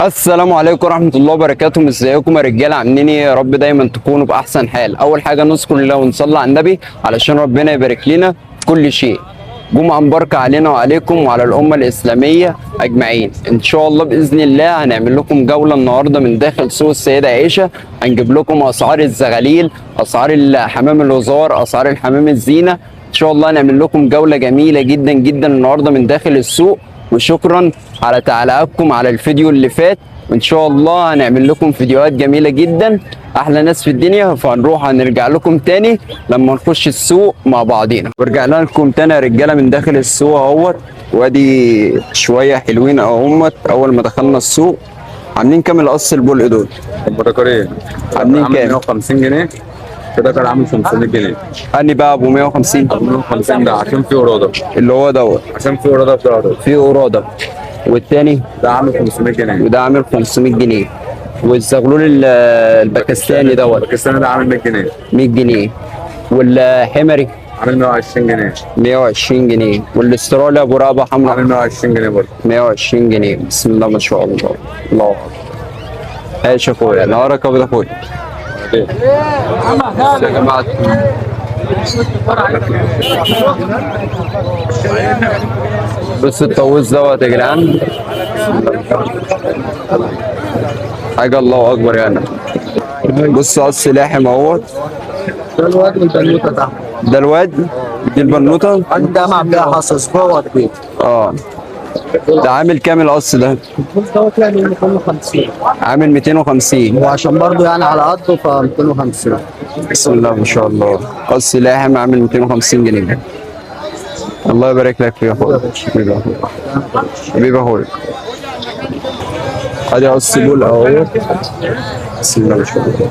السلام عليكم ورحمة الله وبركاته. ازيكم يا رجالة؟ عاملين ايه؟ يا رب دايما تكونوا بأحسن حال. أول حاجة نذكر الله ونصلي على النبي علشان ربنا يبارك لنا في كل شيء. جمعة مباركة علينا وعليكم وعلى الأمة الإسلامية أجمعين. إن شاء الله بإذن الله هنعمل لكم جولة النهاردة من داخل سوق السيدة عائشة. هنجيب لكم أسعار الزغاليل، أسعار الحمام الوزار، أسعار الحمام الزينة. إن شاء الله هنعمل لكم جولة جميلة جدا جدا النهاردة من داخل السوق. وشكرا على تعليقاتكم على الفيديو اللي فات، وان شاء الله هنعمل لكم فيديوهات جميله جدا. احلى ناس في الدنيا. هنرجع لكم تاني لما نخش السوق مع بعضينا. ورجعنا لكم تاني يا رجاله من داخل السوق اهوت، وادي شويه حلوين اهمت. اول ما دخلنا السوق عاملين كام القص البلق دول؟ البطاطريه عاملين كام؟ 150 جنيه كده، كان عامل 500 جنيه. اني بقى ابو 150؟ 150 ده عشان فيه قراده، اللي هو دوت عشان فيه قراده بتاعته. فيه قراده. والتاني ده عامل 500 جنيه، وده عامل 500 جنيه. والزغلول الباكستاني دوت الباكستاني ده عامل 100 جنيه، 100 جنيه. والحمري عامل 120 جنيه، 120 جنيه. والاسترالي ابو رقبه حمراء عامل 120 جنيه برضه، 120 جنيه. بسم الله ما شاء الله، الله اكبر. ايش يا اخويا؟ نهارك ابيض يا اخويا. يا جماعه بص الطاووس دوت يا جدعان، حاجه الله اكبر يعني. بص قص لاحم اهوت. ده الواد والبنوته ده. ده الواد، دي البنوته. ده معبيها حصص جوه البيت. اه ده عامل كام القص ده؟ دوت يعني 250. عامل 250. وعشان برضه يعني على قده ف 250. بسم الله ما شاء الله. قص لاحم عامل 250 جنيه. الله يبارك لك يا اخويا. حبيبي يا اخويا، حبيبي يا اخويا. ادي قص بول اهو. بسم الله ما شاء الله.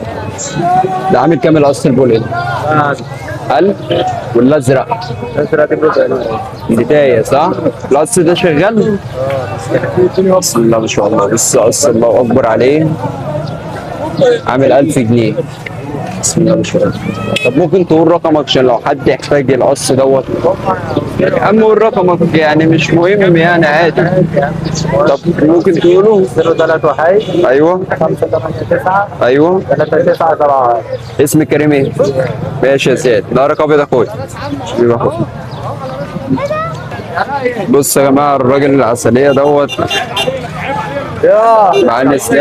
ده عامل كام القص البول ده؟ 1000. والازرق؟ الازرق دي بداية صح؟ القص ده شغال؟ بسم الله ما شاء الله. بص قص الله اكبر عليه، عامل 1000 جنيه. بسم الله ما شاء الله. طب ممكن تقول رقمك عشان لو حد يحتاج القص دوت؟ يا عم قول رقمك يعني مش مهم يعني عادي. طب ممكن تقوله؟ 031 ايوه 589 ايوه. 3971. اسم كريم ايه؟ ماشي يا سيد. نهارك ابيض يا اخويا. حبيبي يا اخويا. بص يا جماعه الراجل العسليه دوت مع الناس.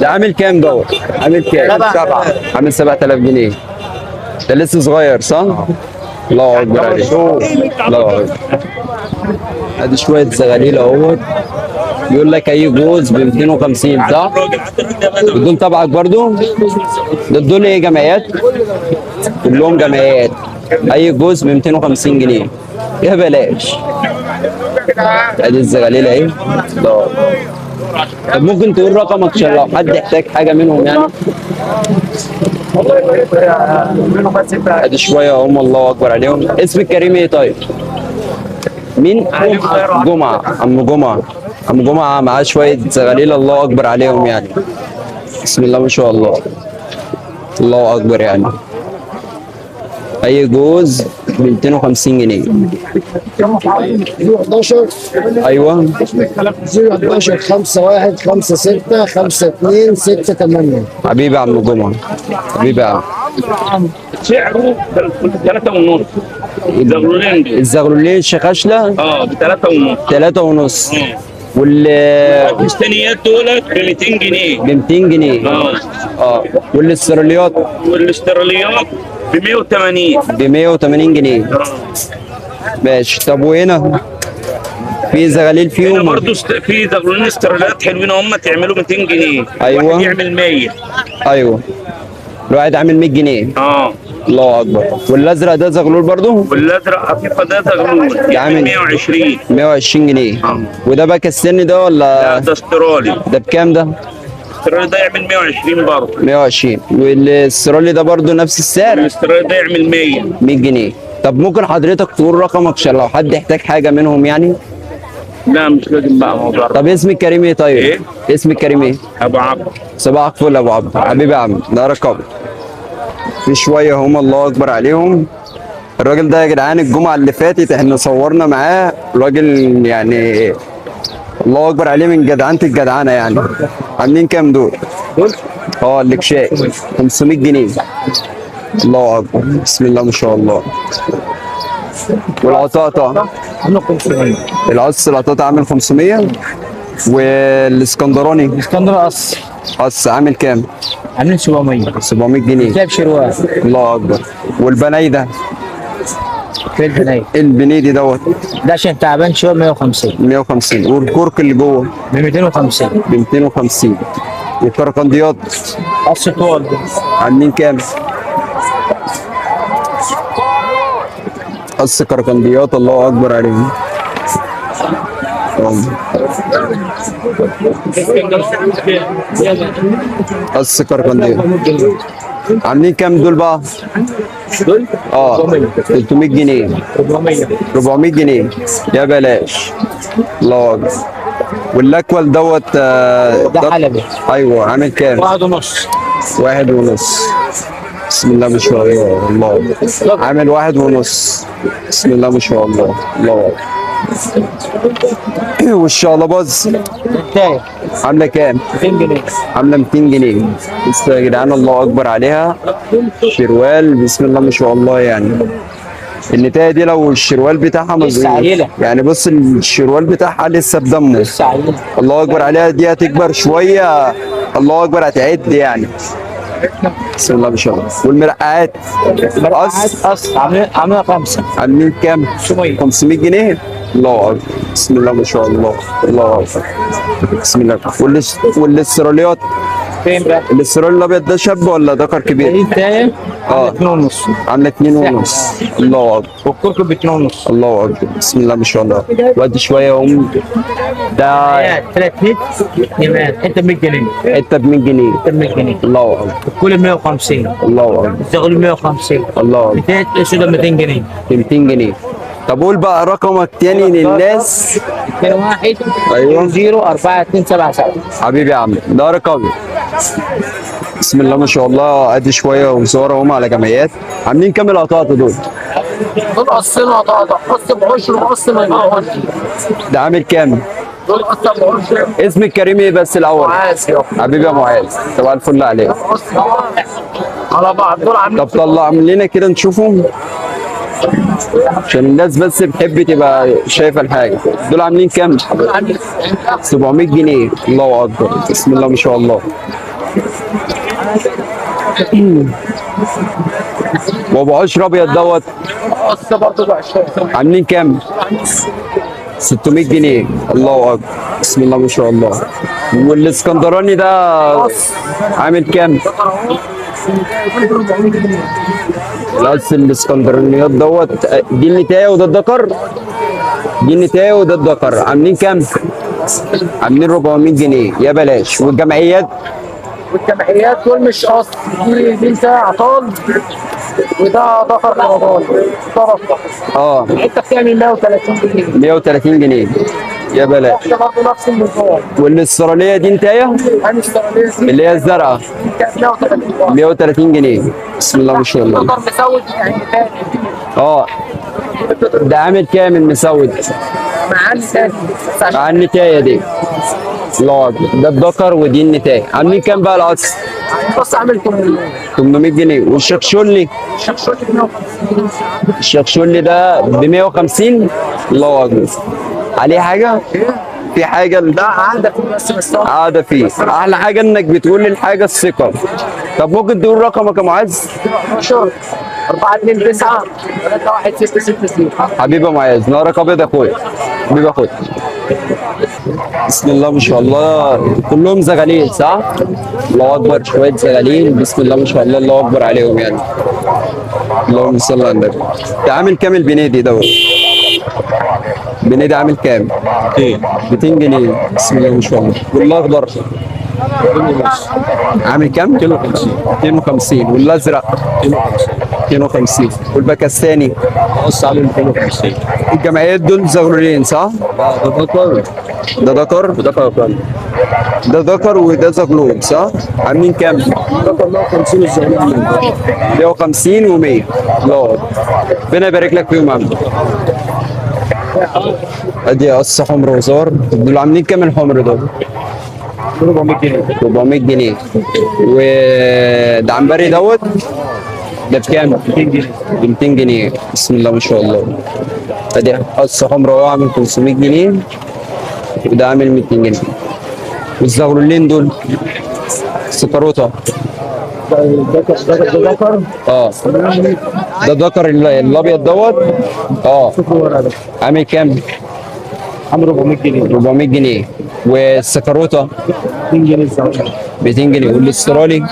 ده عامل كام دوت؟ عامل كام؟ 7. عامل 7000 جنيه. ده لسه صغير صح؟ الله اكبر عليك. الله اكبر. ادي شويه زغاليل اهوت. بيقول لك اي جوز ب 250 صح؟ دول تبعك برضو؟ دول ايه جمعيات؟ كلهم جمعيات. اي جوز ب 250 جنيه يا بلاش. ادي الزغاليل اهي. الله. طب ممكن تقول رقمك عشان لو حد يحتاج حاجه منهم يعني؟ ادي شويه هم الله اكبر عليهم. اسم الكريم ايه طيب؟ مين؟ جمعه. عم جمعه. عم جمعه معاه شويه زغاليل الله اكبر عليهم يعني. بسم الله ما شاء الله، الله اكبر يعني. اي جوز ب 250 جنيه. 11 ايوه 011 51 56 52 68. حبيبي يا عم جمعه، حبيبي يا عم. سعره 3.5. الزغلولين دول الزغلولين شخاشله ب 3.5. 3.5. الباكستانيات دولت ب 200 جنيه. ب 200 جنيه. والاستراليات والاستراليات ب 180. ب 180 جنيه. ماشي. طب وهنا في زغاليل هنا فيهم؟ برضه في زغلولين استراليات حلوين هم تعملوا 200 جنيه. أيوة. واحد يعمل 100. ايوه الواحد عامل 100 جنيه. الله اكبر. والازرق ده زغلول برضه؟ والازرق عفيفه ده زغلول عامل 120. 120 جنيه. وده باكستاني ده ولا؟ ده استرالي. ده بكام ده؟ الاسترالي ده يعمل 120 برضه. 120. والاسترالي ده برضه نفس السعر؟ الاسترالي ده يعمل 100. 100 جنيه. طب ممكن حضرتك تقول رقمك عشان لو حد يحتاج حاجه منهم يعني؟ لا مش لازم بقى موضوع. طب اسم الكريم ايه طيب؟ ايه؟ اسم الكريم ايه؟ ابو عبد. صباحك فل يا ابو عبد. حبيبي يا عم. ده رقم. في شويه هم الله اكبر عليهم. الراجل ده يا جدعان الجمعه اللي فاتت احنا صورنا معاه. راجل يعني الله اكبر عليه من جدعنة الجدعنة يعني. عاملين كام دول؟ اه الاكشاك 500 جنيه. الله اكبر بسم الله ما شاء الله. والعطاطا عامله 500. القص العطاطا عامل 500. والاسكندراني اسكندر قص قص عامل كام؟ عاملين 700. 700 جنيه. كتاب شروال الله اكبر. والبناي ده في البنايه البنيدي دوت ده عشان تعبان شويه 150 150. والكرك اللي جوه ب 250. ب 250. والكركنديات قص طول عاملين كام؟ قص كركنديات الله اكبر عليهم. قص كركنديات عاملين كام دول بقى؟ دول اه 300 جنيه 400. 400 جنيه يا بلاش. الله اكبر. والاكوال دوت ده حلبي ايوه عامل كام؟ 1.5. 1.5. بسم الله ما شاء الله. الله أكبر. عامل 1.5. بسم الله ما شاء الله. الله أكبر. والشقلباز تايه عامله كام؟ 200 جنيه. عامله 200 جنيه. بس يا جدعان الله اكبر عليها. شروال بسم الله ما شاء الله يعني. النتايه دي لو الشروال بتاعها لسه مظبوط عيلة. يعني بص الشروال بتاعها لسه بدمه. لسه عايزين الله اكبر عليها. دي هتكبر شويه الله اكبر هتعد يعني. بسم الله ما شاء الله. والمرقعات قص عاملها 5. عاملين كام؟ 500. 500 جنيه. الله اكبر بسم الله ما شاء الله. الله اكبر بسم الله. والاستراليات فين بقى؟ الاسترالي الابيض ده شاب ولا ذكر كبير؟ دي تايه اه 2.5. عامله 2.5. الله اكبر. والكركب ب 2.5. الله اكبر بسم الله ما شاء الله. وادي شويه يقوم ده 3 متر يبقى حته ب 100 جنيه. حته ب 100 جنيه. حته ب 100 جنيه. الله اكبر. الكل ب 150. الله اكبر. الزغل ب 150. الله اكبر. بتاعت الاسود 200 جنيه. 200 جنيه. طب قول بقى رقمك تاني للناس. 21 ايوه 0 4 2 7 7. حبيبي يا عم ده رقمي. بسم الله ما شاء الله. ادي شويه وصوره هم على جمعيات. عاملين كام القطاطه دول؟ دول قصنا قص ب 10 وقص ما يبقاش. ده عامل كام؟ دول قص ب 10. اسمك كريم ايه بس الاول؟ معاذ يابا. حبيبي يا معاذ صباح الفل عليك. قص على بعض دول عاملين. طب طلع لنا كده نشوفهم عشان الناس بس بتحب تبقى شايفه الحاجه. دول عاملين كام؟ 700 جنيه. الله اكبر بسم الله ما شاء الله. وابو عشر ابيض دوت قص برضه ب 20. عاملين كام؟ 600 جنيه. الله اكبر بسم الله ما شاء الله. والاسكندراني ده عامل كام؟ القص الاسكندرانيات دوت دي النتايه وده الدكر. دي النتايه وده الدكر عاملين كام؟ عاملين 400 جنيه يا بلاش. والجمعيات والجمعيات دول مش قص. دي انت عطال وده ضفر رمضان طرف. اه انت بتعمل 130 جنيه. 130 جنيه يا بلاش. ده برضه نفس النظام. والاستراليه دي نتايه الاستراليه دي اللي هي الزرقاء كانت 130. 130 جنيه. بسم الله ما شاء الله. يقدر مسود يعني تاني اه ده عامل كام المسود؟ معاه تاني بس عشان مع النتايه دي. الله اكبر. ده الدكر ودي النتايه. عاملين كام بقى القص؟ بص عامل 800. 800 جنيه. والشكشولي الشخشولي ب 150. الشكشولي ده ب 150. الله اكبر. عليه حاجه؟ في حاجه لا عندك بس قاعده فيه. احلى حاجه انك بتقول للحاجه الثقه. طب ممكن تقول رقمك يا معاذ؟ 12 4 2 9 3 1 6 6 0. حبيبي يا معاذ نهارك ابيض يا اخويا. حبيبي يا اخويا. بسم الله ما شاء الله. كلهم زغالين صح؟ الله اكبر. شويه زغالين بسم الله ما شاء الله. الله اكبر عليهم يعني. اللهم صل على النبي. ده عامل كام البنيدي دوت؟ البنيدي عامل كام؟ 200 جنيه. بسم الله ما شاء الله. والاخضر عامل كام؟ 250. والازرق 250. والباكستاني قص عامل 250. الجمعيات دول زغلولين صح؟ ده ذكر ده ذكر وده فرقان. ده ذكر وده زغلول صح؟ عاملين كام؟ ذكر 150 الزغلول. 150 و100. الله ربنا يبارك لك فيهم يا عم. ادي قص حمر وزار. دول عاملين كام الحمر دول؟ 400 جنيه. 400 جنيه. وده عنبري دوت ده بكام؟ 200 جنيه. ب 200 جنيه. بسم الله ما شاء الله. ادي قص حمر اهو عامل 500 جنيه وده عامل 200 جنيه. والزغلولين دول سكروطه. ده ذكر. اه ده ذكر الابيض دوت. اه شوفوا ورا ده. عامل كام؟ عامل 400 جنيه. 400 جنيه. والسكروطه 200 جنيه الزعتر. 200 جنيه. والاسترالي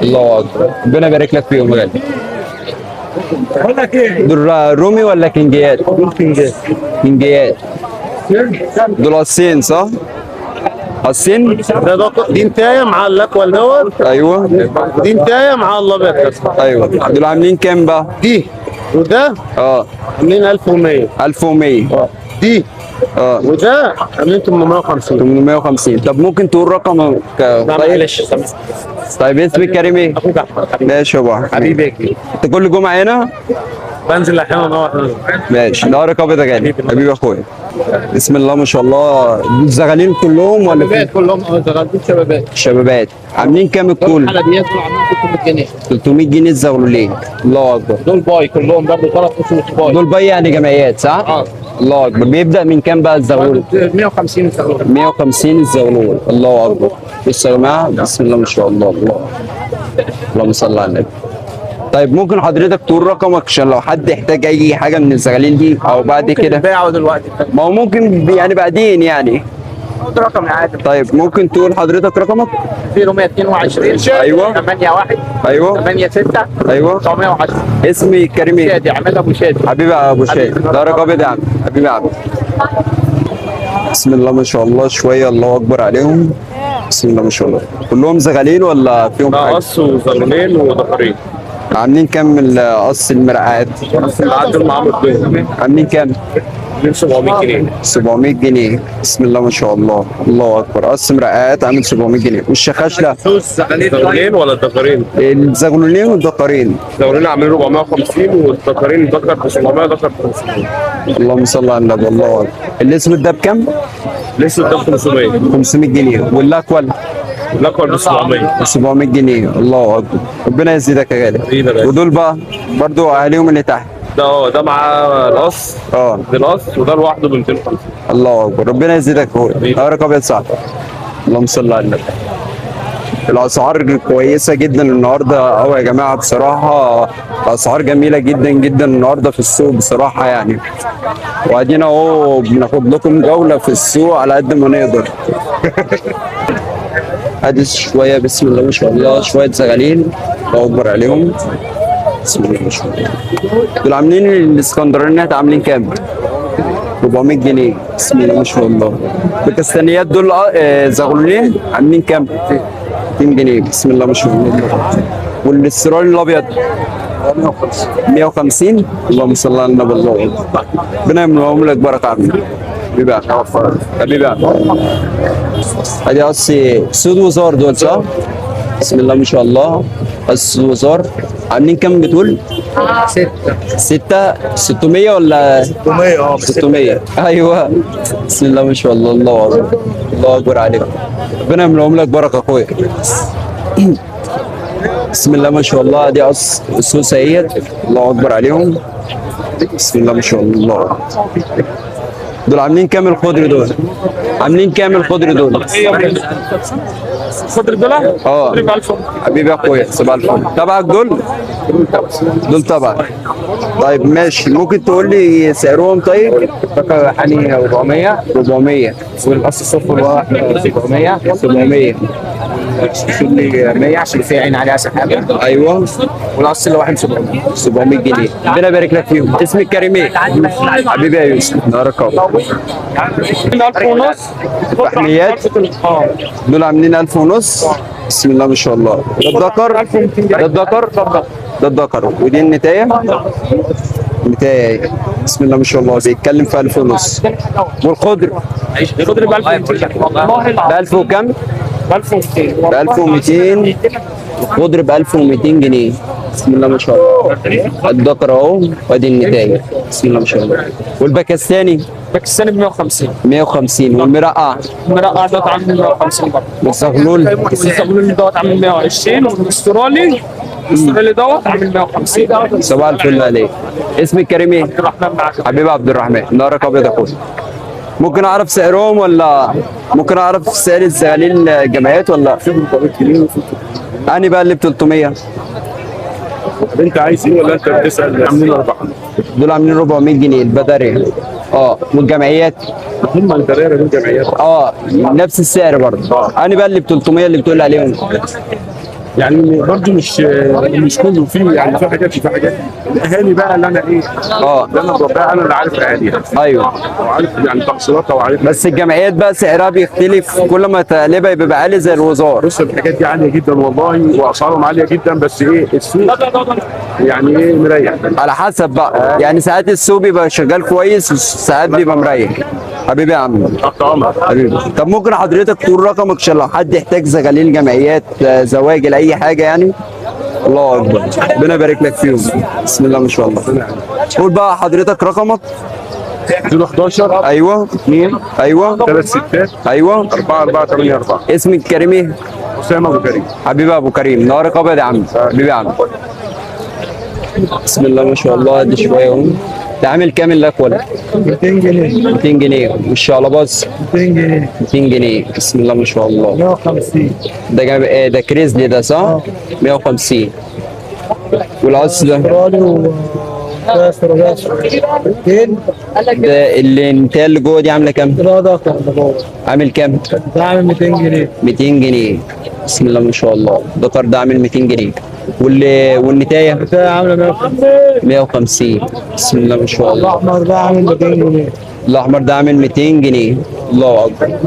الله اكبر ربنا يبارك لك فيهم يا غالي. بقول لك ايه؟ دول رومي ولا كنجيات؟ دول كنجات. كنجيات. دول قصين صح؟ قصين؟ ده دي انتايه مع الاكوال دوت، ايوه دي انتايه مع الابيض ده. ايوه. دول عاملين كام بقى؟ دي وده اه عاملين 1100. 1100. دي اه وده عاملين 850. 850. طب ممكن تقول رقم طيب. معلش طيب اسمك كريم ايه؟ اخوك احمد حبيبي. ماشي يا ابو احمد. حبيبي انت كل جمعه هنا؟ بنزل احيانا اهو. ماشي. نهارك ابيض يا غالي حبيبي اخويا. بسم الله ما شاء الله. دول زغالين كلهم ولا شبابات كلهم زغالين شبابات. شبابات؟ عاملين كام الكل؟ الحلبيات دول عاملين 300 جنيه. 300 جنيه الزغلولين. الله اكبر. دول باي كلهم برضه 3 اسود باي. دول بي يعني جمعيات صح؟ اه. الله اكبر. بيبدا من كام بقى الزغلول؟ 150 الزغلول. 150 الزغلول. الله اكبر. بصوا يا جماعه بسم الله ما شاء الله. الله اللهم صل على النبي. طيب ممكن حضرتك تقول رقمك عشان لو حد يحتاج اي حاجه من الزغالين دي او بعد كده؟ باعوا دلوقتي. ما هو ممكن يعني بعدين يعني. خد رقم عادي. طيب ممكن تقول حضرتك رقمك؟ 0122 ايوه 81 ايوه 86 ايوه. 910. اسمي كريم ايه؟ شادي عماد ابو شادي. حبيبي يا ابو شادي. دارك ابيض يا عم. حبيبي يا عم. بسم الله ما شاء الله. شويه الله اكبر عليهم. بسم الله ما شاء الله. كلهم زغالين ولا فيهم ده حاجه؟ قص وزغلولين وذكرين. عاملين كام القص المرقعات؟ قص اللي عدى المعمر دول عاملين كام؟ عاملين 700 جنيه. 700 جنيه. بسم الله ما شاء الله. الله اكبر. قص مرقعات عامل 700 جنيه. والشخاشله؟ الزغلولين ولا الذكرين؟ الزغلولين والدقارين. الزغلولين عاملين 450 والذكرين ذكر ب 700 ذكر ب 500. اللهم صل على النبي. الله اكبر. الاسود ده بكام؟ لسه ده 500. 500 جنيه. والاكوال؟ الاكوال ب 700. 700 جنيه. الله اكبر. ربنا يزيدك يا غالي. حبيبي يا غالي. ودول بقى برضو اهاليهم اللي تحت. ده معاه القص. اه ده القص وده لوحده ب 250. الله اكبر. ربنا يزيدك يا اخويا. نهارك ابيض صح. اللهم صل على النبي. الاسعار كويسه جدا النهارده قوي يا جماعه بصراحه. الاسعار جميله جدا جدا النهارده في السوق بصراحه يعني. وادينا اهو بناخد لكم جوله في السوق على قد ما نقدر. ادي شويه بسم الله ما شاء الله. شويه زغالين الله اكبر عليهم. بسم الله ما شاء الله. دول عاملين الاسكندرانيات عاملين كام؟ 400 جنيه. بسم الله ما شاء الله. الكستانيات دول زغلولين عاملين كام؟ 200 جنيه. بسم الله ما شاء الله. والاسترال الابيض 150. اللهم صل على النبي. الله اكبر. ربنا يملهم لك بركه عمي. حبيبي يا عم. حبيبي يا عم. ادي قصي سود وزار دول صح؟ بسم الله ما شاء الله. قص وزار عاملين كام بتقول؟ 6 600 ولا 600 600 ايوه. بسم الله ما شاء الله. الله اكبر. الله اكبر عليك. ربنا يملهم لك بركه اخويا. بسم الله ما شاء الله. دي قص السوسه اهيت. الله اكبر عليهم. بسم الله ما شاء الله. دول عاملين كام الخضر دول؟ عاملين كام الخضر دول؟ خضر دول؟ اه حبيبي يا اخويا. صباح الفل. تبعك دول؟ دول تبعك. طيب ماشي. ممكن تقول لي سعرهم طيب؟ حالي 400. 400. والقص الصفر هو 700. 700. شيل لي 100 عشان في عين عليها سحابه. ايوه والقص اللي واحد 700. 700 جنيه. ربنا يبارك لك فيهم. اسمك كريم ايه؟ حبيبي يا يوسف. نهارك ابيض. 1000 ونص. فحميات دول عاملين 1000 ونص. بسم الله ما شاء الله. ده الذكر؟ ده الذكر؟ ده الذكر. ودي النتايه؟ نتايه. بسم الله ما شاء الله. بيتكلم في 1000 ونص. والخضر؟ الخضر ب 1200. ب 1000 وكم؟ ب 1200. ب 1200. الخضر ب 1200 جنيه. بسم الله ما شاء الله. الذكر اهو وادي النتايه. بسم الله ما شاء الله. والباكستاني باكستاني ب 150. 150. والمرقع المرقع دوت عامل 150 برضه. والزغلول الزغلول دوت عامل 120. والاسترالي دوت عامل 150. صباح الفل عليك. اسمك كريم ايه؟ عبد الرحمن معاك. حبيبي عبد الرحمن. نهارك ابيض يا اخويا. ممكن اعرف سعرهم ولا ممكن اعرف سعر الزغاليل الجمعيات ولا؟ اني بقى اللي ب 300. انت عايز ايه ولا انت بتسال؟ عاملين 4 دول عاملين 400 جنيه البدري. والجمعيات هم البريره دول جمعيات. نفس السعر برضه. اني بقى اللي ب 300 اللي بتقول عليهم. يعني برضه مش كله فيه، يعني في حاجات الاهالي بقى اللي انا ايه اللي انا بربيها انا اللي عارف اهاليها. ايوه. وعارف يعني تقصيراتها وعارف. بس الجمعيات بقى سعرها بيختلف كل ما تقلبها بيبقى عالي زي الوزار. بص الحاجات دي عاليه جدا والله، واسعارهم عاليه جدا، بس ايه السوق يعني ايه مريح. على حسب بقى، يعني ساعات السوق بيبقى شغال كويس وساعات بيبقى مريح. حبيبي يا عم. تحت امرك حبيبي. طب ممكن حضرتك تقول رقمك عشان لو حد يحتاج زغاليل جمعيات زواجل اي حاجه يعني؟ الله اكبر. ربنا يبارك لك فيهم. بسم الله ما شاء الله. قول بقى حضرتك رقمك. 011 ايوه 2 ايوه 3 6 ايوه 4 4 8 4. اسمك كريم ايه؟ اسامه ابو كريم. حبيبي ابو كريم. نهارك ابيض يا عم. حبيبي يا عم. بسم الله ما شاء الله. ادي شويه اهو. ده عامل كام الاكول؟ 200 جنيه. 200 جنيه. والشقلباظ 200 جنيه. 200 جنيه. بسم الله ما شاء الله. 150. ده جاب ايه؟ ده كريزلي ده صح؟ 150. والعص ده؟ استرالي وكاسر وكاسر. 200. ده الانتايه اللي جوه دي عامله كام؟ ده ضغط عامل كام؟ ده عامل 200 جنيه. 200 جنيه. بسم الله ما شاء الله. الدكر ده عامل 200 جنيه. والنتايه؟ ده عامله 150. 150. بسم الله ما شاء الله. الاحمر ده عامل 200 جنيه. الاحمر ده عامل 200 جنيه. الله اكبر.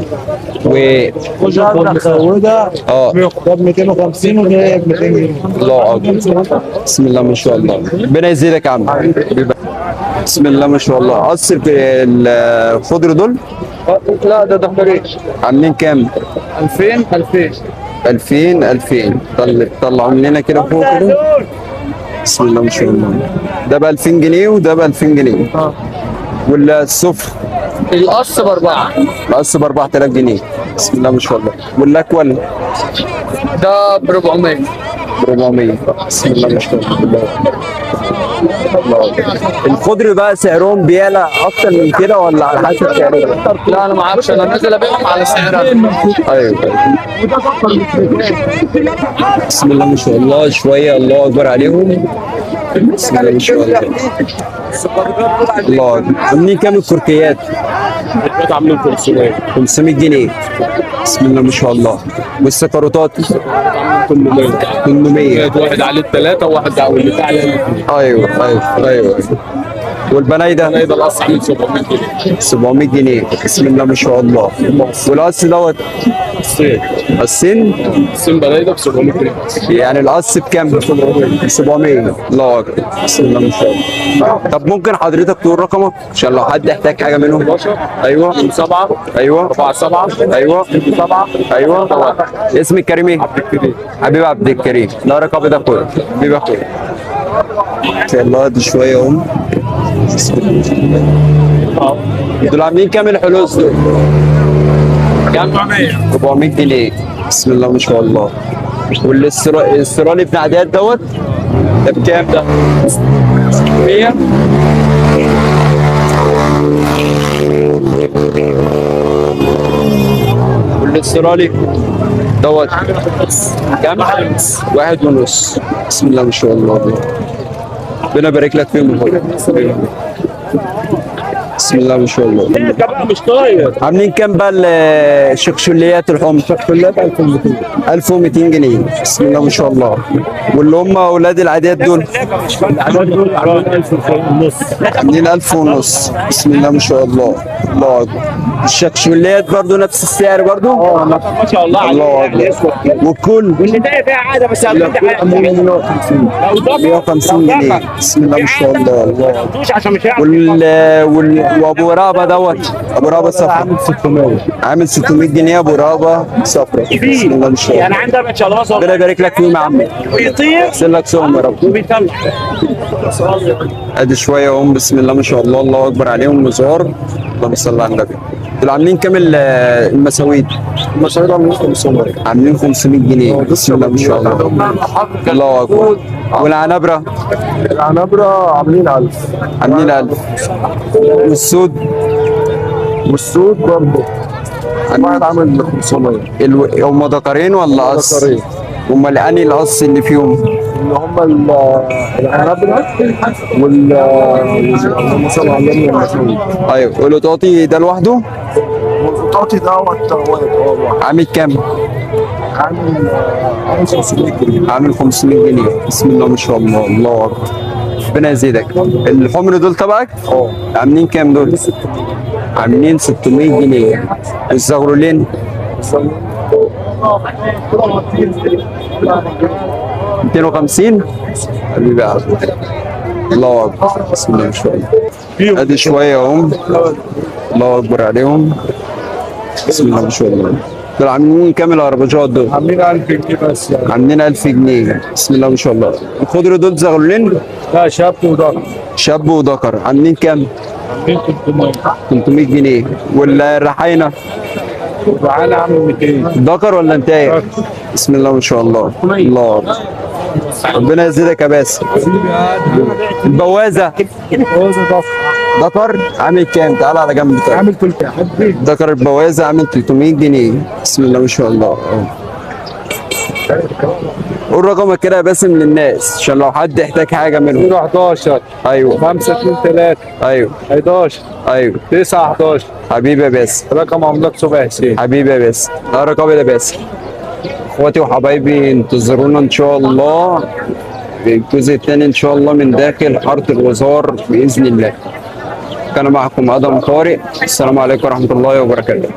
وده مسوده. اه ده ب 250 وده ب 200 جنيه. الله اكبر. بسم الله ما شاء الله. ربنا يزيدك يا عم. بسم الله ما شاء الله. قصر في الخضر دول لا ده دفترين. عاملين كام؟ 2000. 2000. طلعوا لنا كده فوق كده. بسم الله ما شاء الله. ده ب 2000 جنيه وده ب 2000 جنيه. والصفر القص باربعه. القص ب 4000 جنيه. بسم الله ما شاء الله. والاكول ده ب 400. ب 400. بسم الله ما شاء الله. الله أكبر. الخضر بقى سعرهم بيعلى اكتر من كده ولا على حسب سعرهم؟ لا انا ما اعرفش، انا نازل ابيعهم على سعرها. ايوه. بسم الله ما شاء الله. شويه الله اكبر عليهم. بسم الله ما شاء الله. الله اكبر. عاملين كام الكركيات؟ البيت عاملين 500. 500 جنيه. بسم الله ما شاء الله. والسكروتات 800. 800. واحد عليه الثلاثه وواحد عليه البتاع عليه. ايوه. والبنايده؟ ده القص عامل 700 جنيه. 700 جنيه. بسم الله ما شاء الله. والقص دوت الصين السن الصين بلايده ب 700 جنيه. يعني القص بكام؟ 700. الله اكبر. بسم الله ما شاء الله. طب ممكن حضرتك تقول رقمك عشان لو حد يحتاج حاجه منهم؟ 11 ايوه 7 ايوه 4 7 ايوه 7 ايوه. اسمك كريم ايه؟ الكبير. حبيبي عبد الكريم. نهارك ابيض يا اخويا. حبيبي يا اخويا. ان شاء الله. دي شويه اهم. دول عاملين كام الحلوس دول؟ كام؟ 400 جنيه. بسم الله ما شاء الله. والاسترالي بتاع ديت دوت ده بكام ده؟ 100. والاسترالي دوت كام؟ 1.5. بسم الله ما شاء الله. ربنا يبارك لك فيهم. بسم الله ما شاء الله. مش طاير. عاملين كام بقى الشكشوليات الحمر؟ شكلات 1200. 1200 جنيه. بسم الله ما شاء الله. واللي هم اولاد العاديات دول العدد دول عاملين 1000 ونص. عاملين 1000 ونص. بسم الله ما شاء الله. الله اكبر. الشكشولات برضو نفس السعر برضو. ما شاء الله الله عليه. اكبر. والكل واللي ده فيها عاده بس هتدي حاجه 150 جنيه. بسم الله ما شاء الله. الله مش عشان مش هيعرف وابو رابه دوت، ابو رابه صفرا عامل 600 جنيه. ابو رابه صفرا. بسم الله ما شاء يعني الله. عندها ما شاء الله ربنا يبارك لك فيهم يا عم. بيطير يحسن لك سوم يا رب. وبيطلع. ادي شويه هم. بسم الله ما شاء الله. الله اكبر عليهم نزار. اللهم صل على النبي. دول عاملين كام المساويد؟ المشاهير عاملين 500. عاملين 500 جنيه. بسم الله ما شاء الله. الله اكبر. والعنبره العنبرة عاملين 1000. عاملين 1000. والسود والسود برضه واحد عامل 500. هم ذكرين ولا قص؟ ذكرين. هم الاني القص اللي فيهم؟ اللي هم العنبرة اللهم صل على النبي المسعود. ايوه. والقطاطي ده لوحده والفطاطي دوت عامل كام؟ عامل 500 جنيه. عامل 500 جنيه. بسم الله ما شاء الله. الله اكبر. ربنا يزيدك. الحمر دول تبعك؟ عاملين كام دول؟ عاملين 600 جنيه. والزغرولين 250. حبيبي يا عم. الله اكبر. بسم الله ما شاء الله. ادي شويه هم. الله اكبر عليهم. بسم الله ما شاء الله. دول عاملين كام الاربجات دول؟ عاملين 1000 جنيه بس يعني. عاملين 1000 جنيه. بسم الله ما شاء الله. الخضر دول زغلولين؟ لا شاب وضغط. شاب وذكر. عاملين كام؟ عاملين 300. 300 جنيه. والرحاينه وعلى عامل 200. ذكر ولا انتايه؟ بسم الله ما شاء الله. الله أكبر. ربنا يزيدك يا باسم. البوازه ذكر عامل كام؟ تعال على جنب بتاعك. عامل 300. ذكر البوازه عامل 300 جنيه. بسم الله ما شاء الله. قول رقمك كده يا باسم للناس عشان لو حد يحتاج حاجه منهم. 11 ايوه 5 2 3 ايوه 11 ايوه. 9 11. حبيبي يا باسم. رقم عملاق صبحي حسين. حبيبي يا باسم. ده رقمي يا باسم. اخواتي وحبايبي انتظرونا ان شاء الله في الجزء الثاني ان شاء الله من داخل حاره الوزار باذن الله. كان معكم ادم طارق. السلام عليكم ورحمه الله وبركاته.